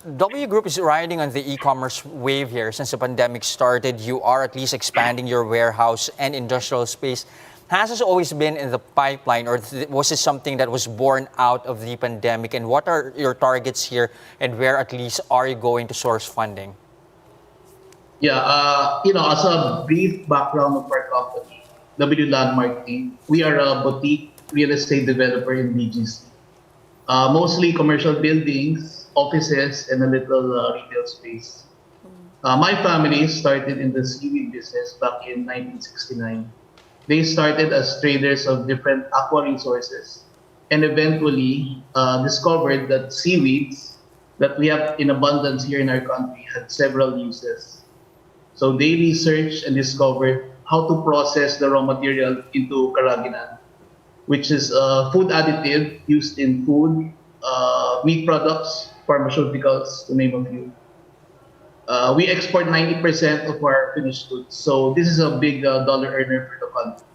W Group is riding on the e-commerce wave here. Since the pandemic started, you are at least expanding your warehouse and industrial space. Has this always been in the pipeline, or was this something that was born out of the pandemic? And what are your targets here, and where at least are you going to source funding? Yeah, as a brief background of our company, W Landmark Inc., we are a boutique real estate developer in BGC. Mostly commercial buildings, offices, and a little retail space. My family started in the seaweed business back in 1969. They started as traders of different aqua resources and eventually discovered that seaweeds that we have in abundance here in our country had several uses. So they researched and discovered how to process the raw material into karaginan, which is a food additive used in food, meat products, pharmaceuticals, to name a few. We export 90% of our finished goods, so this is a big dollar earner for the country.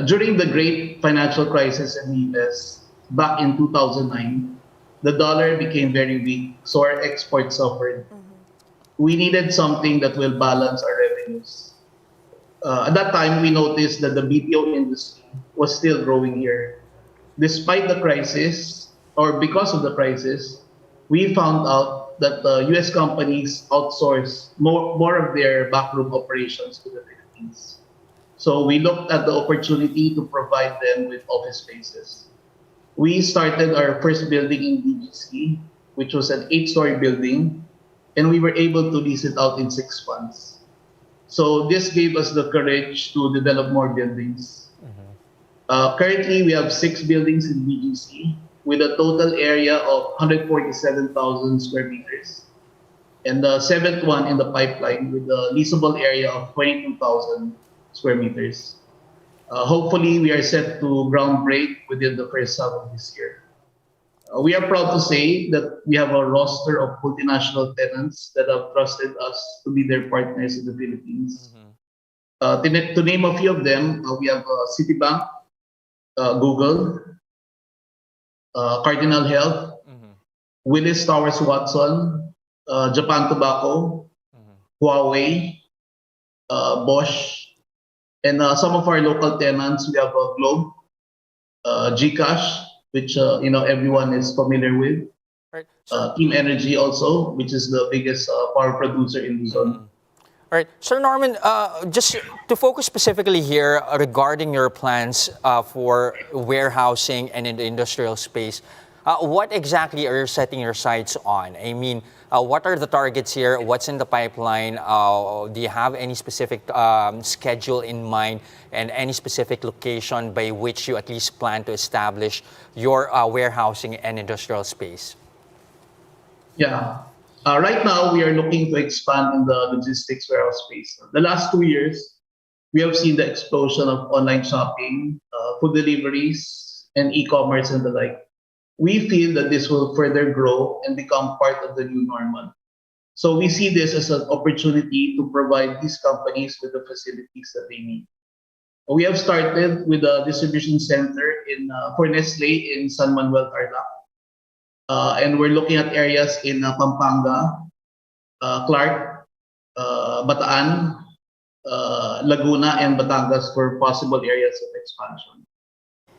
During the great financial crisis in the US back in 2009, the dollar became very weak, so our exports suffered. We needed something that will balance our revenues. At that time, we noticed that the BPO industry was still growing here. Despite the crisis, or because of the crisis, we found out that US companies outsource more of their backroom operations to the Philippines. So we looked at the opportunity to provide them with office spaces. We started our first building in BGC, which was an 8-story building, and we were able to lease it out in 6 months. So this gave us the courage to develop more buildings. Currently, we have 6 buildings in BGC with a total area of 147,000 square meters, and the 7th one in the pipeline with a leasable area of 22,000 square meters. Hopefully, we are set to ground break within the first half of this year. We are proud to say that we have a roster of multinational tenants that have trusted us to be their partners in the Philippines. To name a few of them, we have Citibank, Google, Cardinal Health, Willis Towers Watson, Japan Tobacco, Huawei, Bosch, and some of our local tenants. We have Globe, GCash, which everyone is familiar with. Right. Team Energy also, which is the biggest power producer in Luzon. All right, Sir Norman, just to focus specifically here regarding your plans for warehousing and in the industrial space, what exactly are you setting your sights on? I mean, what are the targets here? What's in the pipeline? Do you have any specific schedule in mind and any specific location by which you at least plan to establish your warehousing and industrial space? Yeah. Right now, we are looking to expand in the logistics warehouse space. The last 2 years, we have seen the explosion of online shopping, food deliveries, and e-commerce and the like. We feel that this will further grow and become part of the new normal. So we see this as an opportunity to provide these companies with the facilities that they need. We have started with a distribution center for Nestle in San Manuel, Tarlac. And we're looking at areas in Pampanga, Clark, Bataan, Laguna, and Batangas for possible areas of expansion.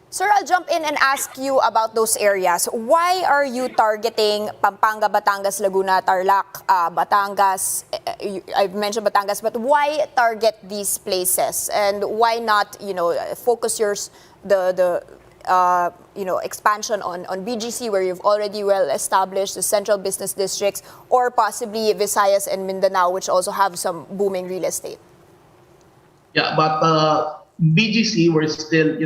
Sir, I'll jump in and ask you about those areas. Why are you targeting Pampanga, Batangas, Laguna, Tarlac, Batangas? I've mentioned Batangas, but why target these places? And why not, focus expansion on BGC, where you've already well established the central business districts, or possibly Visayas and Mindanao, which also have some booming real estate? Yeah, but BGC, we're still,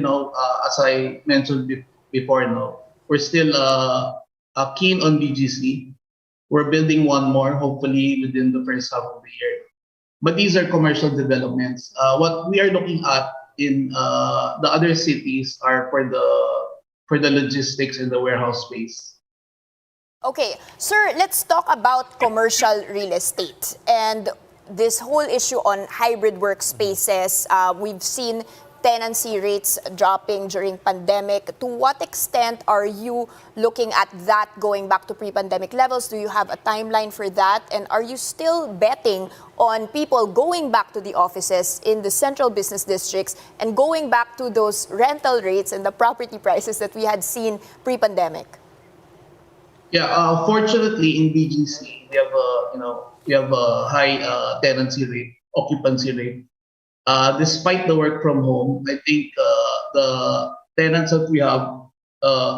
as I mentioned before, we're still keen on BGC. We're building one more, hopefully within the first half of the year. But these are commercial developments. What we are looking at in the other cities are for the logistics and the warehouse space. Okay, sir, let's talk about commercial real estate and this whole issue on hybrid workspaces. We've seen tenancy rates dropping during pandemic. To what extent are you looking at that going back to pre-pandemic levels? Do you have a timeline for that? And are you still betting on people going back to the offices in the central business districts and going back to those rental rates and the property prices that we had seen pre-pandemic? Yeah, fortunately in BGC we have a high tenancy rate, occupancy rate. Despite the work from home, I think the tenants that we have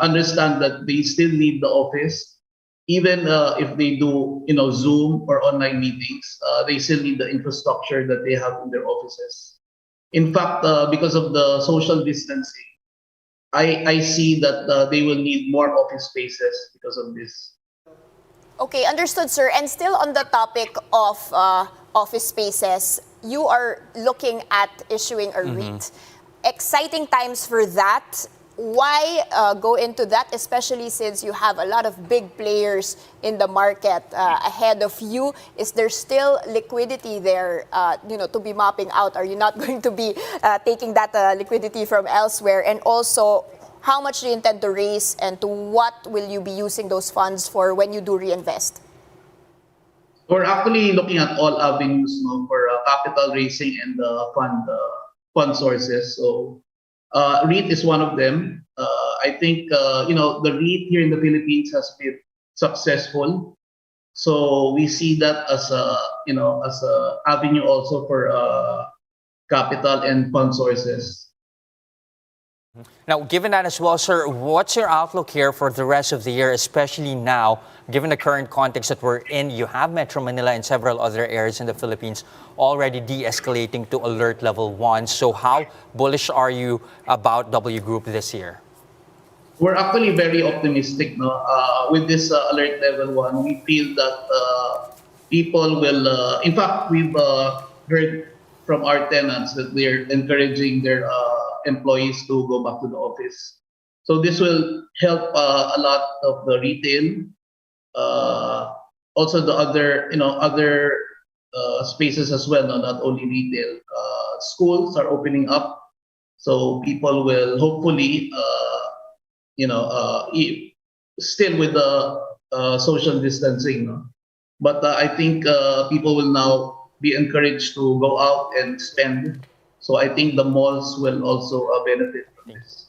understand that they still need the office, even if they do Zoom or online meetings. They still need the infrastructure that they have in their offices. In fact, because of the social distancing, I see that they will need more office spaces because of this. Okay, understood, sir. And still on the topic of office spaces, you are looking at issuing a REIT. Exciting times for that. Why go into that, especially since you have a lot of big players in the market ahead of you? Is there still liquidity there, to be mapping out? Are you not going to be taking that liquidity from elsewhere? And also, how much do you intend to raise, and to what will you be using those funds for when you do reinvest? We're actually looking at all avenues for capital raising and fund sources. So REIT is one of them. I think the REIT here in the Philippines has been successful. So we see that as a avenue also for capital and fund sources. Now, given that as well, sir, what's your outlook here for the rest of the year, especially now, given the current context that we're in? You have Metro Manila and several other areas in the Philippines already de-escalating to alert level 1. So how bullish are you about W Group this year? We're actually very optimistic. No? With this alert level 1, we feel that people will, in fact, we've heard from our tenants that they're encouraging their employees to go back to the office. So this will help a lot of the retail, also the other spaces as well, no? Not only retail. Schools are opening up, so people will hopefully, still with the social distancing. No? But I think people will now be encouraged to go out and spend. So I think the malls will also benefit from this.